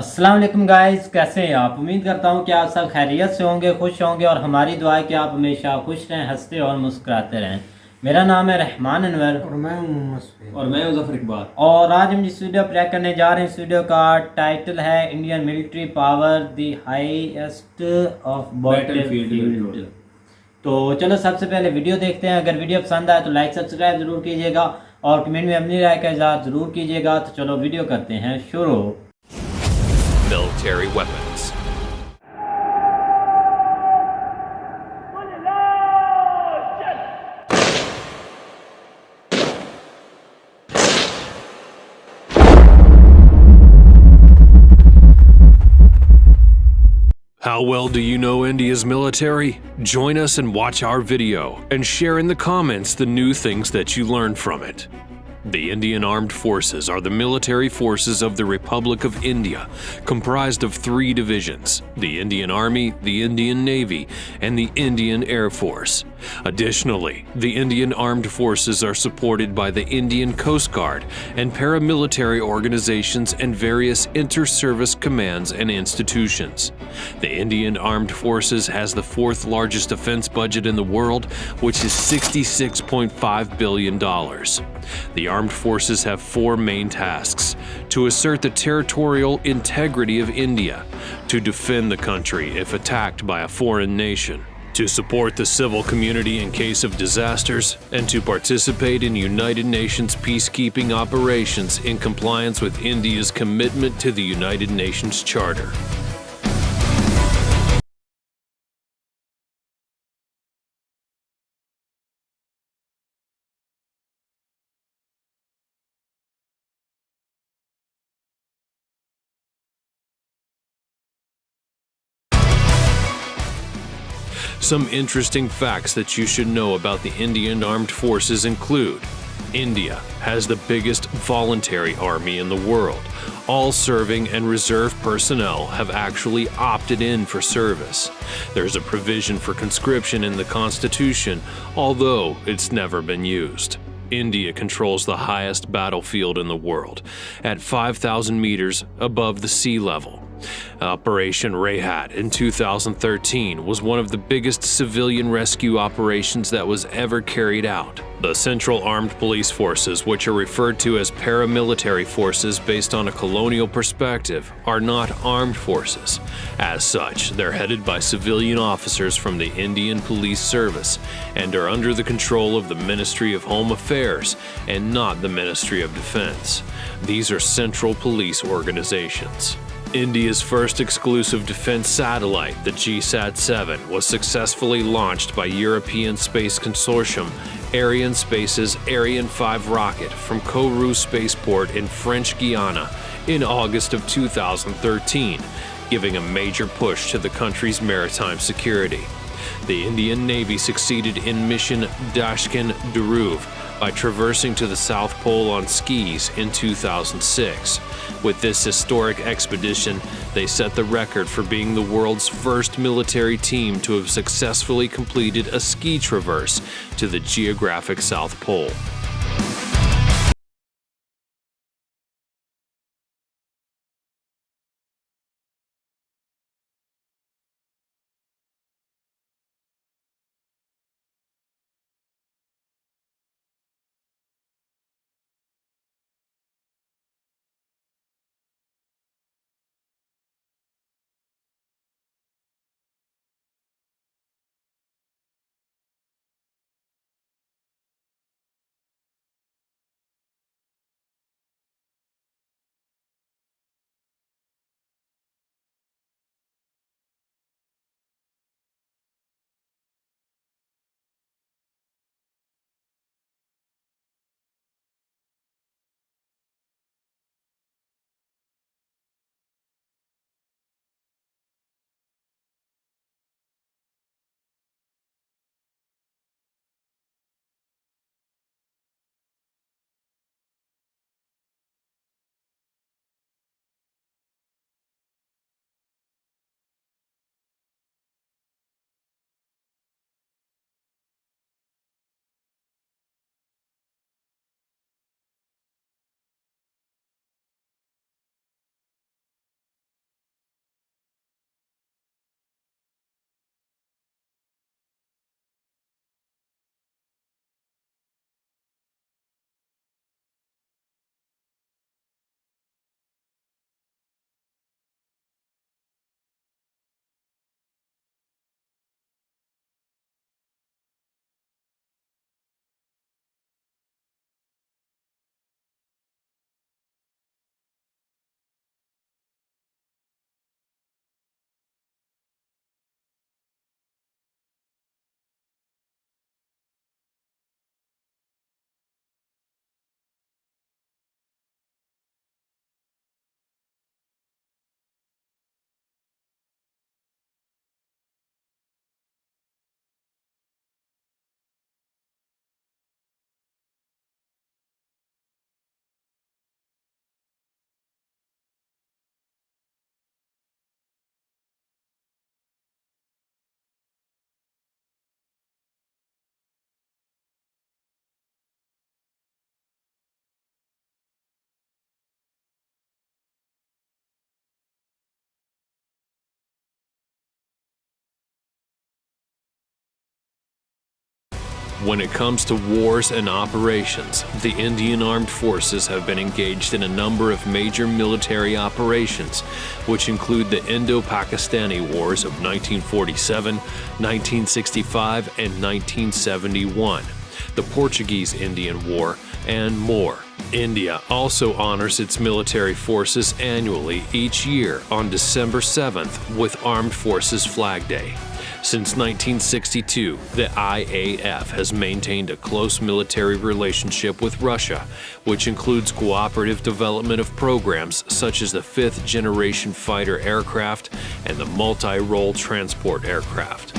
अस्सलाम वालेकुम गाइस, कैसे हैं आप? उम्मीद करता हूं कि आप सब खैरियत से होंगे, खुश होंगे और हमारी दुआ है कि आप हमेशा खुश रहें, हंसते और मुस्कुराते रहें। मेरा नाम है रहमान अनवर और मैं हूं और मैं ज़फ़र इकबाल। और आज हम जिस वीडियो प्ले करने जा रहे हैं, इस वीडियो का टाइटल है Indian military power the highest of battlefield. तो चलो सबसे पहले वीडियो देखते हैं। अगर वीडियो पसंद आए तो लाइक सब्सक्राइब जरूर कीजिएगा और कमेंट में अपनी राय का इज़हार जरूर कीजिएगा। तो चलो वीडियो करते हैं शुरू। Military weapons. How well do you know India's military? Join us and watch our video and share in the comments the new things that you learned from it. The Indian Armed Forces are the military forces of the Republic of India, comprised of 3 divisions: the Indian Army, the Indian Navy, and the Indian Air Force. Additionally, the Indian Armed Forces are supported by the Indian Coast Guard and paramilitary organizations and various inter-service commands and institutions. The Indian Armed Forces has the 4th largest defense budget in the world, which is $66.5 billion. The armed forces have 4 main tasks: to assert the territorial integrity of India, to defend the country if attacked by a foreign nation, to support the civil community in case of disasters, and to participate in United Nations peacekeeping operations in compliance with India's commitment to the United Nations Charter. Some interesting facts that you should know about the Indian Armed Forces include: India has the biggest voluntary army in the world. All serving and reserve personnel have actually opted in for service. There's a provision for conscription in the Constitution, although it's never been used. India controls the highest battlefield in the world, at 5,000 meters above the sea level. Operation REHMAN in 2013 was one of the biggest civilian rescue operations that was ever carried out. The Central Armed Police Forces, which are referred to as paramilitary forces based on a colonial perspective, are not armed forces. As such, they're headed by civilian officers from the Indian Police Service and are under the control of the Ministry of Home Affairs and not the Ministry of Defense. These are central police organizations. India's first exclusive defense satellite, the GSAT-7, was successfully launched by European Space Consortium Arianespace's Ariane 5 rocket from Kourou spaceport in French Guiana in August of 2013, giving a major push to the country's maritime security. The Indian Navy succeeded in mission Dashkin Dhruv by traversing to the South Pole on skis in 2006. With this historic expedition, they set the record for being the world's first military team to have successfully completed a ski traverse to the geographic South Pole. When it comes to wars and operations, the Indian Armed Forces have been engaged in a number of major military operations, which include the Indo-Pakistani Wars of 1947, 1965, and 1971, the Portuguese-Indian War, and more. India also honors its military forces annually each year on December 7th with Armed Forces Flag Day. Since 1962, the IAF has maintained a close military relationship with Russia, which includes cooperative development of programs such as the 5th generation fighter aircraft and the multi-role transport aircraft.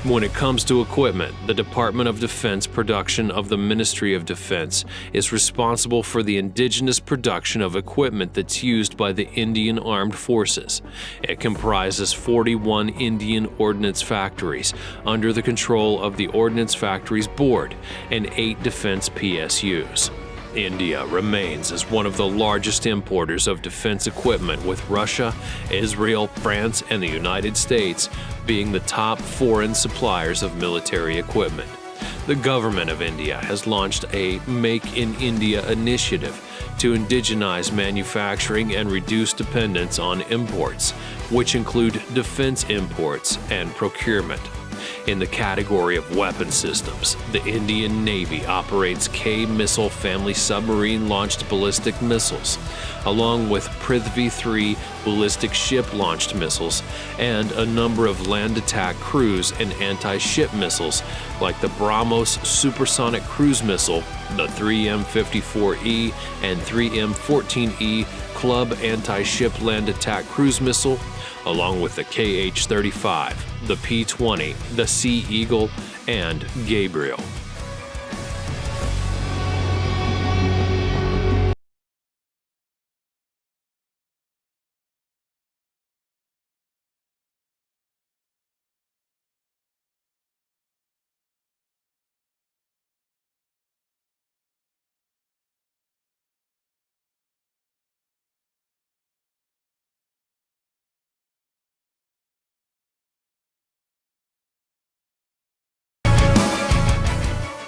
When it comes to equipment, the Department of Defense production of the Ministry of Defense is responsible for the indigenous production of equipment that's used by the Indian Armed Forces. It comprises 41 Indian Ordnance Factories under the control of the Ordnance Factories Board and 8 defense PSUs. India remains as one of the largest importers of defense equipment, with Russia, Israel, France, and the United States being the top foreign suppliers of military equipment. The government of India has launched a Make in India initiative to indigenize manufacturing and reduce dependence on imports, which include defense imports and procurement. In the category of weapon systems, the Indian Navy operates K-missile family submarine-launched ballistic missiles, along with Prithvi-3 ballistic ship-launched missiles, and a number of land attack cruise and anti-ship missiles like the BrahMos supersonic cruise missile, the 3M54E and 3M14E Club anti-ship land attack cruise missile, along with the KH-35, the P-20, the Sea Eagle, and Gabriel.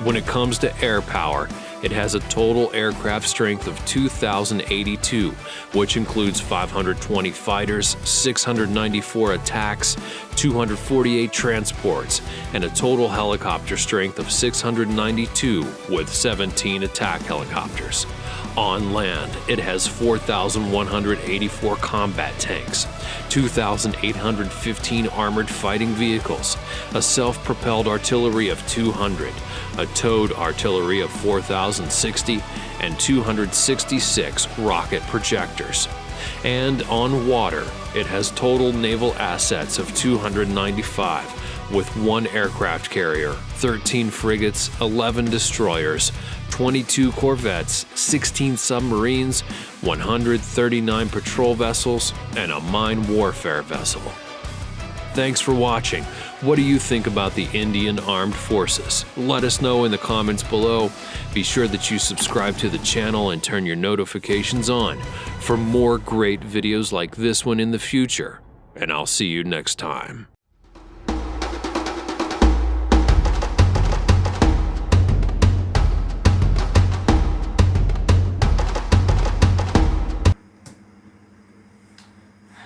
When it comes to air power, it has a total aircraft strength of 2,082, which includes 520 fighters, 694 attacks, 248 transports, and a total helicopter strength of 692 with 17 attack helicopters. On land, it has 4,184 combat tanks, 2,815 armored fighting vehicles, a self-propelled artillery of 200, a towed artillery of 4,060, and 266 rocket projectors. And on water, it has total naval assets of 295, with 1 aircraft carrier, 13 frigates, 11 destroyers, 22 corvettes, 16 submarines, 139 patrol vessels, and a mine warfare vessel. Thanks for watching. What do you think about the Indian Armed Forces? Let us know in the comments below. Be sure that you subscribe to the channel and turn your notifications on for more great videos like this one in the future. And I'll see you next time.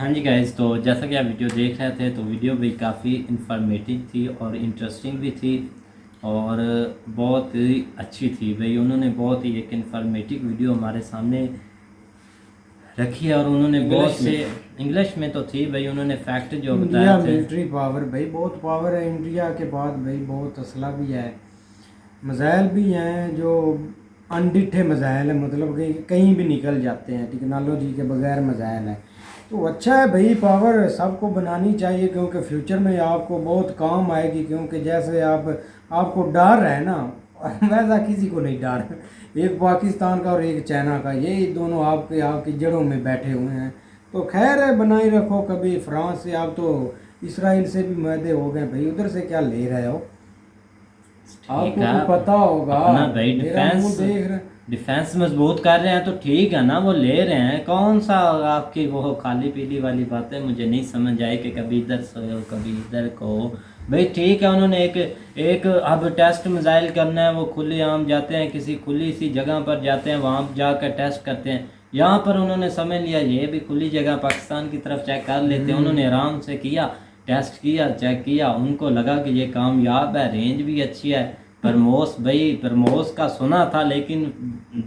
हाँ जी guys, तो जैसा कि आप video देख रहे थे तो video भी काफ़ी इंफॉर्मेटिव थी और इंटरेस्टिंग भी थी और बहुत ही अच्छी थी। भाई उन्होंने बहुत ही एक इंफॉर्मेटिव वीडियो हमारे सामने रखी है और उन्होंने बहुत से इंग्लिश में तो थी भाई, उन्होंने फैक्ट जो बताया थे। मिलिट्री पावर भाई बहुत पावर है इंडिया के बाद भाई, बहुत असला भी है, मिसाइल भी हैं जो अनडिठे मिसाइल है, मतलब कि कहीं भी निकल जाते हैं, टेक्नोलॉजी के बगैर मिसाइल है। तो अच्छा है भाई, पावर सबको बनानी चाहिए क्योंकि फ्यूचर में आपको बहुत काम आएगी। क्योंकि जैसे आपको डर है ना, वैसा किसी को नहीं डर। एक पाकिस्तान का और एक चाइना का, ये दोनों आपकी जड़ों में बैठे हुए हैं। तो खैर है, बनाए रखो। कभी फ्रांस से आप तो इसराइल से भी मैदे हो गए भाई, उधर से क्या ले रहे हो? आपको भी पता होगा अपना भाई मेरा मुंह देख रहे। डिफेंस मजबूत कर रहे हैं तो ठीक है ना, वो ले रहे हैं। कौन सा आपकी वो खाली पीली वाली बातें मुझे नहीं समझ आई कि कभी इधर सोओ कभी इधर को। भाई ठीक है, उन्होंने एक अब टेस्ट मिसाइल करना है, वो खुले आम जाते हैं, किसी खुली सी जगह पर जाते हैं, वहाँ जाकर टेस्ट करते हैं। यहाँ पर उन्होंने समझ लिया ये भी खुली जगह पाकिस्तान की तरफ चेक कर लेते हैं। उन्होंने आराम से किया, टेस्ट किया, चेक किया, उनको लगा कि ये कामयाब है, रेंज भी अच्छी है। प्रमोस भाई, प्रमोस का सुना था लेकिन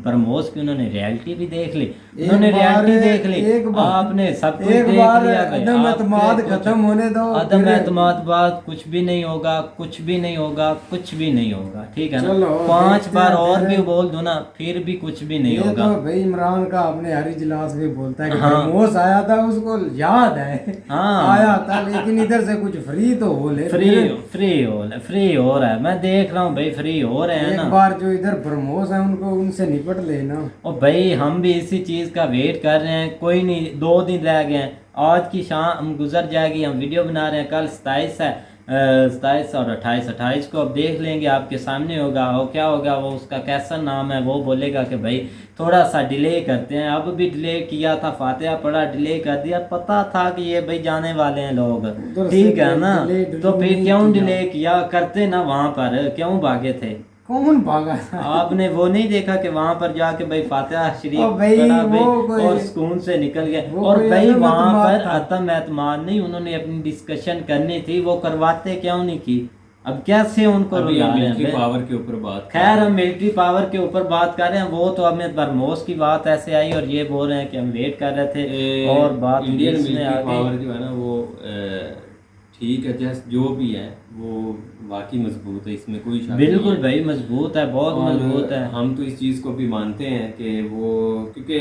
प्रमोस की उन्होंने रियलिटी भी देख ली। उन्होंने रियलिटी देख ली, आपने सब कुछ देख लिया। अदम एतमाद खत्म होने दो। अदम एतमाद बाद कुछ भी नहीं होगा, कुछ भी नहीं होगा, कुछ भी नहीं होगा, ठीक है ना। 5 बार और भी बोल दो ना, फिर भी कुछ भी नहीं होगा। तो भाई इमरान का अपने हर इजलास में बोलता है कि प्रमोस आया था, उसको याद है। हाँ आया था, लेकिन इधर से कुछ फ्री तो हो ले, फ्री हो रहा है। मैं देख रहा हूँ भाई, फ्री हो रहे हैं ना। एक बार जो इधर प्रमोस है उनको उनसे निपट लेना। और भाई हम भी इसी चीज़ का वेट कर रहे हैं। कोई नहीं, 2 दिन रह गए हैं, आज की शाम गुजर जाएगी, हम वीडियो बना रहे हैं। कल 27 है, 27 और 28 को अब देख लेंगे, आपके सामने होगा। वो क्या होगा, वो उसका कैसा नाम है, वो बोलेगा कि भाई थोड़ा सा डिले करते हैं। अब भी डिले किया था, फातिहा पढ़ा, डिले कर दिया। पता था कि ये भाई जाने वाले हैं लोग, ठीक है ना। तो फिर क्यों डिले किया, करते ना वहाँ पर, क्यों भागे थे? कौन भागा? आपने वो नहीं देखा कि वहां पर जाके भाई फातिहा शरीफ पढ़ा भाई और सुकून से निकल गए। और भाई वहां पर आतम एतमाद नहीं, उन्होंने अपनी डिस्कशन करनी थी, वो करवाते क्यों नहीं की? अब कैसे उनको मिलिट्री पावर के ऊपर बात, खैर हम मिलिट्री पावर के ऊपर बात कर रहे हैं। वो तो हमें बरमोस की बात ऐसे आई और ये बोल रहे हैं कि हम वेट कर रहे थे। और बात इंडियन मिलिट्री पावर जो है ना वो ठीक है, जैसे जो भी है वो वाकई मजबूत है, इसमें कोई शक बिल्कुल भाई मजबूत है, बहुत मजबूत है। हम तो इस चीज़ को भी मानते हैं कि वो क्योंकि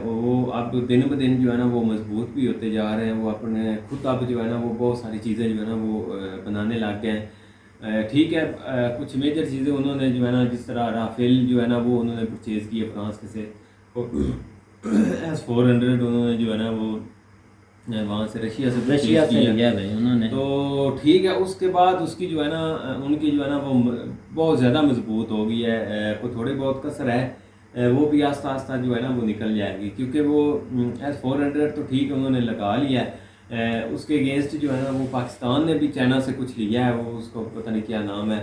वो अब दिन ब दिन जो है ना वो मजबूत भी होते जा रहे हैं। वो अपने खुद अब जो है ना वो बहुत सारी चीज़ें जो है ना वो बनाने लग गए हैं। ठीक है, कुछ मेजर चीज़ें उन्होंने जो है ना, जिस तरह राफेल जो है ना वो उन्होंने परचेज़ किए फ्रांस से, S-400 उन्होंने जो है ना वो वहाँ से रशिया से लिया भाई उन्होंने। तो ठीक है, उसके बाद उसकी जो है ना उनकी जो है ना वो बहुत ज़्यादा मजबूत हो गई है। कोई थोड़ी बहुत कसर है, वो भी आस्ता आस्ता जो है ना वो निकल जाएगी। क्योंकि वो S-400 तो ठीक है उन्होंने लगा लिया है, उसके अगेंस्ट जो है ना वो पाकिस्तान ने भी चाइना से कुछ लिया है, वो उसको पता नहीं क्या नाम है।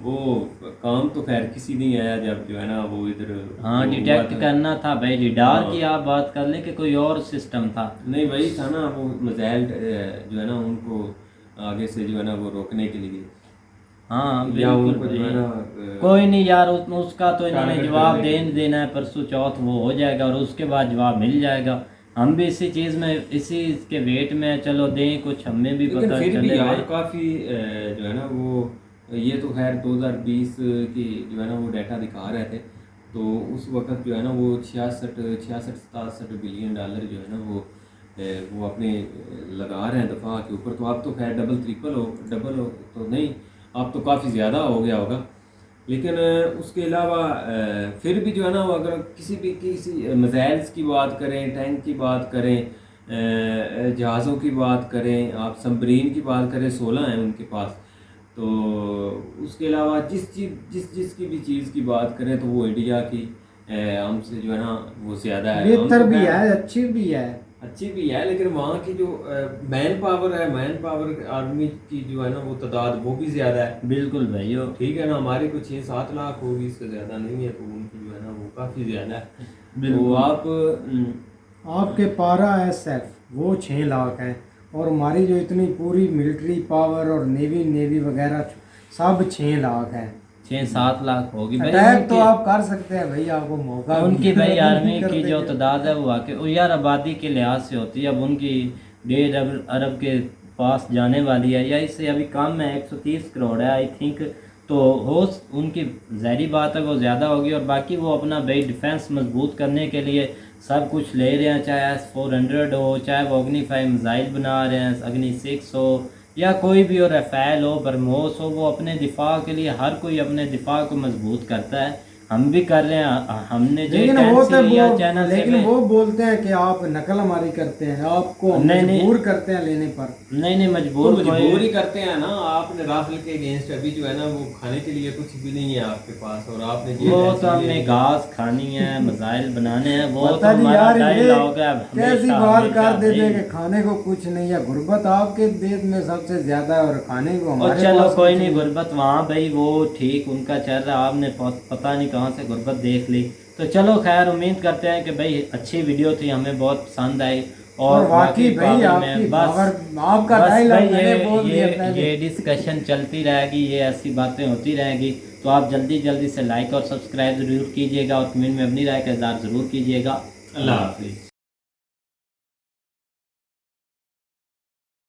वो काम तो खैर किसी नहीं आया जब जो है ना वो इधर हाँ डिटेक्ट करना था भाई, रिडार की आप बात कर लें कि कोई और सिस्टम था? नहीं वही था ना, वो मिसाइल जो है ना उनको आगे से जो है ना वो रोकने के लिए। हाँ या उनको जो है ना कोई नहीं यार, उसका तो इन्होंने जवाब देना है, परसों चौथ वो हो जाएगा और उसके बाद जवाब मिल जाएगा। हम भी इसी चीज़ में, इसी के वेट में, चलो दें कुछ, हमें भी पता चले यार। काफ़ी जो है ना वो, ये तो खैर 2020 की जो है ना वो डाटा दिखा रहे थे, तो उस वक्त जो है ना वो 66-67 बिलियन डॉलर जो है ना वो अपने लगा रहे हैं दफ़ा के ऊपर। तो अब तो खैर डबल हो तो नहीं, अब तो काफ़ी ज़्यादा हो गया होगा। लेकिन उसके अलावा फिर भी जो है ना वो अगर किसी मिसाइल्स की बात करें, टैंक की बात करें, जहाज़ों की बात करें, आप सबमरीन की बात करें, 16 हैं उनके पास। तो उसके अलावा जिसकी भी चीज़ की बात करें तो वो इंडिया की हमसे जो है ना वो ज़्यादा है, बेहतर भी है, अच्छी भी है। लेकिन वहाँ की जो मैन पावर आर्मी की जो है ना वो तादाद वो भी ज़्यादा है। बिल्कुल भाई हो, ठीक है ना, हमारी कुछ 6-7 लाख होगी, इससे ज़्यादा नहीं है, तो उनकी जो है ना वो काफ़ी ज़्यादा है। तो आपके पारा SF वो 6 लाख है, और हमारी जो इतनी पूरी मिलिट्री पावर और नेवी वगैरह सब 6 लाख है। 6-7 लाख होगी भाई। अटैक तो आप कर सकते हैं भाई, आपको मौका उनकी भाई आर्मी की जो तादाद है वो आके यार आबादी के लिहाज से होती है। अब उनकी 1.5 अरब के पास जाने वाली है, या इससे अभी कम है, 130 करोड़ है आई थिंक। तो हो उनकी ज़ाहिरी बात है वो ज़्यादा होगी। और बाकी वो अपना भाई डिफेंस मजबूत करने के लिए सब कुछ ले रहे हैं, चाहे S-400 हो, चाहे वो अग्नि 5 मिसाइल बना रहे हैं, अग्नि 6 हो या कोई भी हो, रफ़ेल हो, ब्रह्मोस हो, वो अपने दिफा के लिए हर कोई अपने दिफा को मजबूत करता है। हम भी कर रहे हैं। हमने जो चैनल लेकिन वो बोलते हैं कि आप नकल हमारी करते हैं, आपको मजबूर करते हैं लेने पर। नहीं मजबूर ही करते हैं ना। आपने राफेल के अगेंस्ट अभी जो है ना वो खाने के लिए कुछ भी नहीं है आपके पास, और आपने वो तो हमने घास खानी है, मिसाइल बनाने हैं, वो तो हमारा डायलॉग है। कैसी बात कर देते कि खाने को कुछ नहीं है। गुर्बत आपके देश में सबसे ज्यादा है और खाने को हमारे। चलो कोई नहीं, गुर्बत वहाँ भाई वो ठीक उनका चल रहा, आपने पता नहीं कहाँ से गुर्बत देख ली। तो चलो खैर, उम्मीद करते हैं कि भाई अच्छी वीडियो थी, हमें बहुत पसंद आई। और वाकई भाई आपका डायलॉग ये डिस्कशन चलती रहेगी, ये ऐसी बातें होती रहेगी। तो आप जल्दी से लाइक और सब्सक्राइब ज़रूर कीजिएगा और कमेंट में अपनी राय का इज़हार ज़रूर कीजिएगा। अल्लाह हाफिज़।